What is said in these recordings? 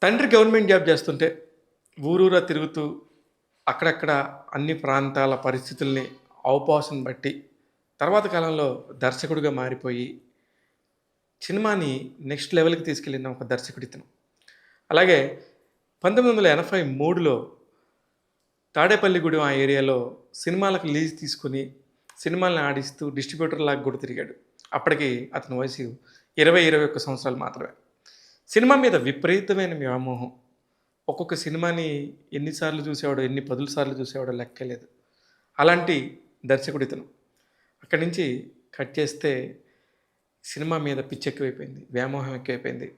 తండ్రి government job చేస్తుంటే ఊరూరా తిరుగుతూ అక్కడక్కడ అన్ని ప్రాంతాల పరిస్థితుల్ని అవపోసన బట్టి తర్వాత కాలంలో దర్శకుడిగా మారిపోయి సినిమాని నెక్స్ట్ లెవెల్కి తీసుకెళ్ళిన ఒక దర్శకుడితను. అలాగే 1983లో తాడేపల్లిగూడెం ఆ ఏరియాలో సినిమాలకు లీజ్ తీసుకొని సినిమాలను ఆడిస్తూ డిస్ట్రిబ్యూటర్లాగా కూడా తిరిగాడు. అప్పటికి అతని వయసు 21 సంవత్సరాలు మాత్రమే. సినిమా మీద విపరీతమైన వ్యామోహం. ఒక్కొక్క సినిమాని ఎన్నిసార్లు చూసేవాడో, ఎన్ని పదుల సార్లు చూసేవాడో లెక్కే లేదు. అలాంటి దర్శకుడితను. అక్కడి నుంచి కట్ చేస్తే సినిమా మీద పిచ్చి ఎక్కువైపోయింది, వ్యామోహం ఎక్కువైపోయింది.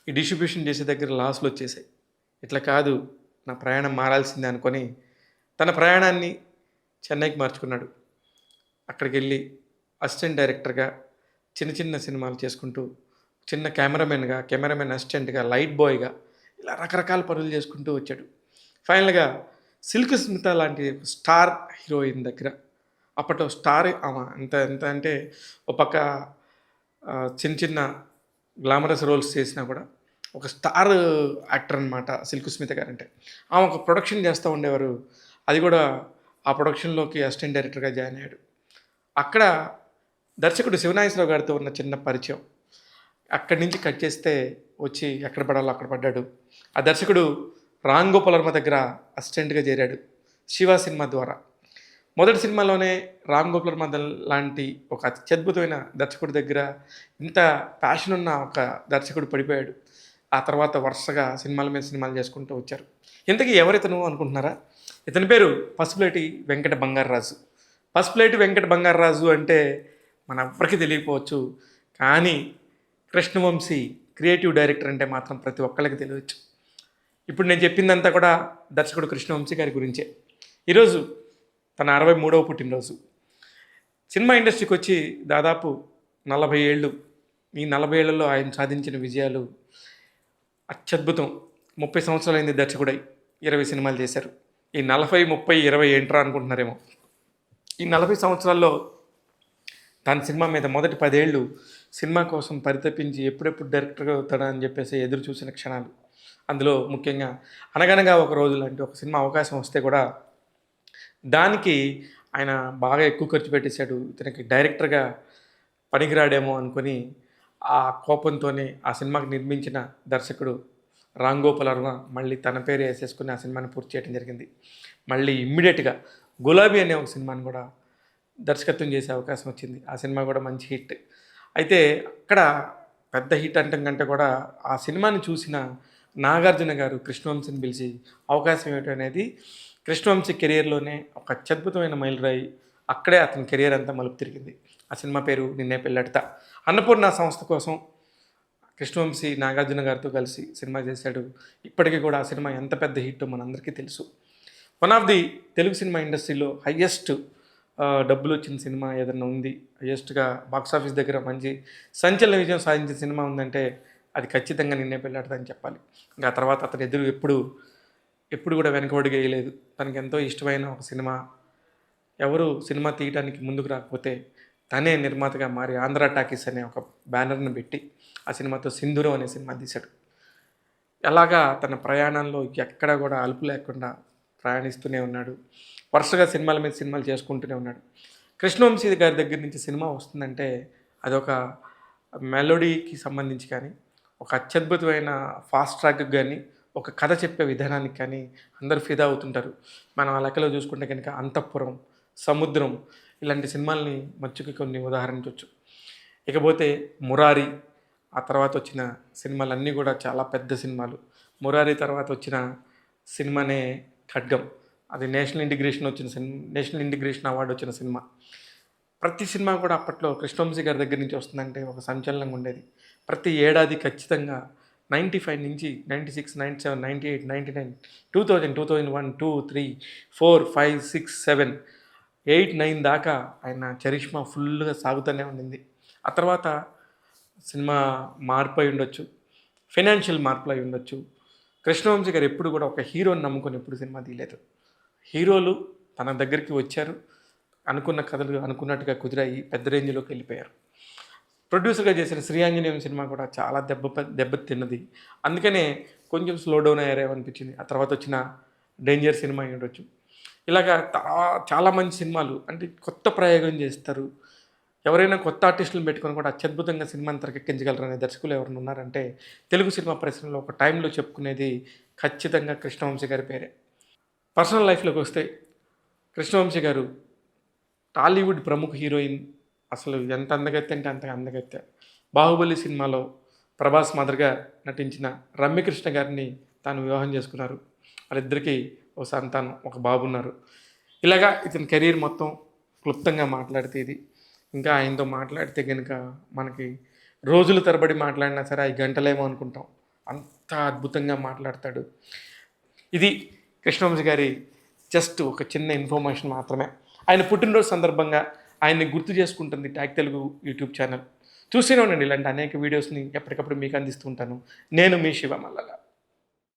ఈ డిస్ట్రిబ్యూషన్ చేసే దగ్గర లాస్లు వచ్చేసాయి. ఇట్లా కాదు, నా ప్రయాణం మారాల్సిందే అనుకొని తన ప్రయాణాన్ని చెన్నైకి మార్చుకున్నాడు. అక్కడికి వెళ్ళి అసిస్టెంట్ డైరెక్టర్గా చిన్న చిన్న సినిమాలు చేసుకుంటూ, చిన్న కెమెరామెన్ అసిస్టెంట్గా, లైట్ బాయ్గా ఇలా రకరకాల పనులు చేసుకుంటూ వచ్చాడు. ఫైనల్గా సిల్క్ స్మిత లాంటి స్టార్ హీరోయిన్ దగ్గర, అప్పట్లో స్టార్ ఆమె ఎంత ఎంత అంటే ఒక పక్క చిన్న చిన్న గ్లామరస్ రోల్స్ చేసినా కూడా ఒక స్టార్ యాక్టర్ అనమాట సిల్క్ స్మిత గారు అంటే. ఆమె ఒక ప్రొడక్షన్ చేస్తూ ఉండేవారు. అది కూడా ఆ ప్రొడక్షన్లోకి అసిస్టెంట్ డైరెక్టర్గా జాయిన్ అయ్యాడు. అక్కడ దర్శకుడు శివనాగేశ్వరరావు గారితో ఉన్న చిన్న పరిచయం. అక్కడి నుంచి కట్ చేస్తే వచ్చి ఎక్కడ పడాలో అక్కడ పడ్డాడు. ఆ దర్శకుడు రామ్ గోపాల్ వర్మ దగ్గర అసిస్టెంట్గా చేరాడు శివ సినిమా ద్వారా. మొదటి సినిమాలోనే రామ్ గోపాల్ వర్మ లాంటి ఒక అత్యద్భుతమైన దర్శకుడి దగ్గర ఇంత ప్యాషన్ ఉన్న ఒక దర్శకుడు పడిపోయాడు. ఆ తర్వాత వరుసగా సినిమాల మీద సినిమాలు చేసుకుంటూ వచ్చారు. ఇంతకీ ఎవరితను అనుకుంటున్నారా? ఇతని పేరు పసుపులేటి వెంకట బంగారరాజు. పసుపులేటి వెంకట బంగారరాజు అంటే మన ఎవ్వరికీ తెలియకపోవచ్చు, కానీ కృష్ణవంశీ క్రియేటివ్ డైరెక్టర్ అంటే మాత్రం ప్రతి ఒక్కళ్ళకి తెలియవచ్చు. ఇప్పుడు నేను చెప్పిందంతా కూడా దర్శకుడు కృష్ణవంశీ గారి గురించే. ఈరోజు తన 63వ పుట్టినరోజు. సినిమా ఇండస్ట్రీకి వచ్చి దాదాపు 40 ఏళ్ళు. ఈ 40 ఏళ్లలో ఆయన సాధించిన విజయాలు అత్యద్భుతం. 30 సంవత్సరాలైంది దర్శకుడై, 20 సినిమాలు చేశారు. ఈ 40, 30, 20 ఏంట్రా అనుకుంటున్నారేమో. ఈ 40 సంవత్సరాల్లో తన సినిమా మీద మొదటి 10 ఏళ్ళు సినిమా కోసం పరితపించి ఎప్పుడెప్పుడు డైరెక్టర్గా అవుతాడా అని చెప్పేసి ఎదురు చూసిన క్షణాలు. అందులో ముఖ్యంగా అనగనగా ఒక రోజు లాంటి ఒక సినిమా అవకాశం వస్తే కూడా దానికి ఆయన బాగా ఎక్కువ ఖర్చు పెట్టేశాడు. ఇతనికి డైరెక్టర్గా పనికిరాడేమో అనుకొని ఆ కోపంతోనే ఆ సినిమాకి నిర్మించిన దర్శకుడు రామ్ గోపాల్ వర్మ మళ్ళీ తన పేరు వేసేసుకుని ఆ సినిమాని పూర్తి చేయడం జరిగింది. మళ్ళీ ఇమ్మీడియట్గా గులాబీ అనే ఒక సినిమాని కూడా దర్శకత్వం చేసే అవకాశం వచ్చింది. ఆ సినిమా కూడా మంచి హిట్. అయితే అక్కడ పెద్ద హిట్ అంటం కంటే కూడా ఆ సినిమాని చూసిన నాగార్జున గారు కృష్ణవంశీని పిలిచి అవకాశం ఏమిటనేది కృష్ణవంశీ కెరియర్లోనే ఒక అత్యద్భుతమైన మైలురాయి. అక్కడే అతని కెరియర్ అంతా మలుపు తిరిగింది. ఆ సినిమా పేరు నిన్నే పెళ్ళాడతా. అన్నపూర్ణ సంస్థ కోసం కృష్ణవంశీ నాగార్జున గారితో కలిసి సినిమా చేశాడు. ఇప్పటికీ కూడా ఆ సినిమా ఎంత పెద్ద హిట్టో మనందరికీ తెలుసు. One of the Telugu cinema ఇండస్ట్రీలో హయ్యెస్ట్ డబ్బులు వచ్చిన సినిమా ఏదన్నా ఉంది, హయ్యెస్ట్గా బాక్సాఫీస్ దగ్గర మంచి సంచలన విజయం సాధించిన సినిమా ఉందంటే అది ఖచ్చితంగా నిన్నే పెళ్ళాడతా అని చెప్పాలి. ఇంకా ఆ తర్వాత అతను ఎదురు ఎప్పుడు కూడా వెనకబడిగా వేయలేదు. తనకి ఎంతో ఇష్టమైన ఒక సినిమా, ఎవరు సినిమా తీయడానికి ముందుకు రాకపోతే తనే నిర్మాతగా మారి ఆంధ్ర టాకీస్ అనే ఒక బ్యానర్ని పెట్టి ఆ సినిమాతో సింధూరం అనే సినిమా తీశాడు. అలాగా తన ప్రయాణంలో ఎక్కడ కూడా అలుపు లేకుండా ప్రయాణిస్తూనే ఉన్నాడు. వరుసగా సినిమాల మీద సినిమాలు చేసుకుంటూనే ఉన్నాడు. కృష్ణవంశీ గారి దగ్గర నుంచి సినిమా వస్తుందంటే అదొక మెలోడీకి సంబంధించి కానీ, ఒక అత్యద్భుతమైన ఫాస్ట్ ట్రాక్కి కానీ, ఒక కథ చెప్పే విధానానికి కానీ అందరూ ఫిదా అవుతుంటారు. మనం ఆ లెక్కలో చూసుకుంటే కనుక అంతఃపురం, సముద్రం ఇలాంటి సినిమాల్ని మచ్చుకి కొన్ని ఉదాహరించవచ్చు. ఇకపోతే మురారి, ఆ తర్వాత వచ్చిన సినిమాలన్నీ కూడా చాలా పెద్ద సినిమాలు. మురారి తర్వాత వచ్చిన సినిమానే ఖడ్గం. అది నేషనల్ ఇంటిగ్రేషన్ అవార్డు వచ్చిన సినిమా. ప్రతి సినిమా కూడా అప్పట్లో కృష్ణవంశీ గారి దగ్గర నుంచి వస్తుందంటే ఒక సంచలనంగా ఉండేది. ప్రతి ఏడాది ఖచ్చితంగా 95 నుంచి 96, 97, 98, 99, 2000, 2001, 2, 3, 4, 5, 6, 7, 8, 9 దాకా ఆయన చరిష్మా ఫుల్గా సాగుతూనే ఉండింది. ఆ తర్వాత సినిమా మార్పు అయి ఉండొచ్చు, ఫైనాన్షియల్ మార్పులు అయి ఉండొచ్చు. కృష్ణవంశీ గారు ఎప్పుడు కూడా ఒక హీరోని నమ్ముకొని ఎప్పుడు సినిమా తీయలేదు. హీరోలు తన దగ్గరికి వచ్చారు, అనుకున్న కథలు అనుకున్నట్టుగా కుదిరాయి, పెద్ద రేంజ్లోకి వెళ్ళిపోయారు. ప్రొడ్యూసర్గా చేసిన శ్రీ ఆంజనేయం సినిమా కూడా చాలా దెబ్బతిన్నది. అందుకనే కొంచెం స్లో డౌన్ అయ్యారేమో అనిపించింది. ఆ తర్వాత వచ్చిన 'డేంజర్' సినిమా అయి ఉండొచ్చు. ఇలాగా చాలా మంచి సినిమాలు అంటే కొత్త ప్రయోగం చేస్తారు. ఎవరైనా కొత్త ఆర్టిస్టులను పెట్టుకొని కూడా అత్యద్భుతంగా సినిమాని తెరకెక్కించగలరనే దర్శకులు ఎవరైనా ఉన్నారంటే తెలుగు సినిమా పరిశ్రమలో ఒక టైంలో చెప్పుకునేది ఖచ్చితంగా కృష్ణవంశీ గారి పేరే. పర్సనల్ లైఫ్‌లోకి వస్తే కృష్ణవంశీ గారు టాలీవుడ్ ప్రముఖ హీరోయిన్ అసలు ఎంత అందగత్తె అంటే అంత అందగత్తె. 'బాహుబలి' సినిమాలో ప్రభాస్ మాదిరిగా నటించిన రమ్యకృష్ణ గారిని తాను వివాహం చేసుకున్నారు. వాళ్ళిద్దరికీ ఒక సంతానం, ఒక బాబున్నారు. ఇలాగా ఇతని కెరీర్ మొత్తం క్లుప్తంగా మాట్లాడితే ఇది. ఇంకా ఆయనతో మాట్లాడితే గనుక మనకి రోజుల తరబడి మాట్లాడినా సరే అయి గంటలేమో అనుకుంటాం. అంత అద్భుతంగా మాట్లాడతాడు. ఇది కృష్ణవంశీ గారి జస్ట్ ఒక చిన్న ఇన్ఫర్మేషన్ మాత్రమే. ఆయన పుట్టినరోజు సందర్భంగా ఆయన్ని గుర్తు చేసుకుంటుంది ట్యాగ్ తెలుగు యూట్యూబ్ ఛానల్. చూస్తూనే ఉండండి ఇలాంటి అనేక వీడియోస్ని ఎప్పటికప్పుడు మీకు అందిస్తూ ఉంటాను. నేను మీ శివ మల్లల.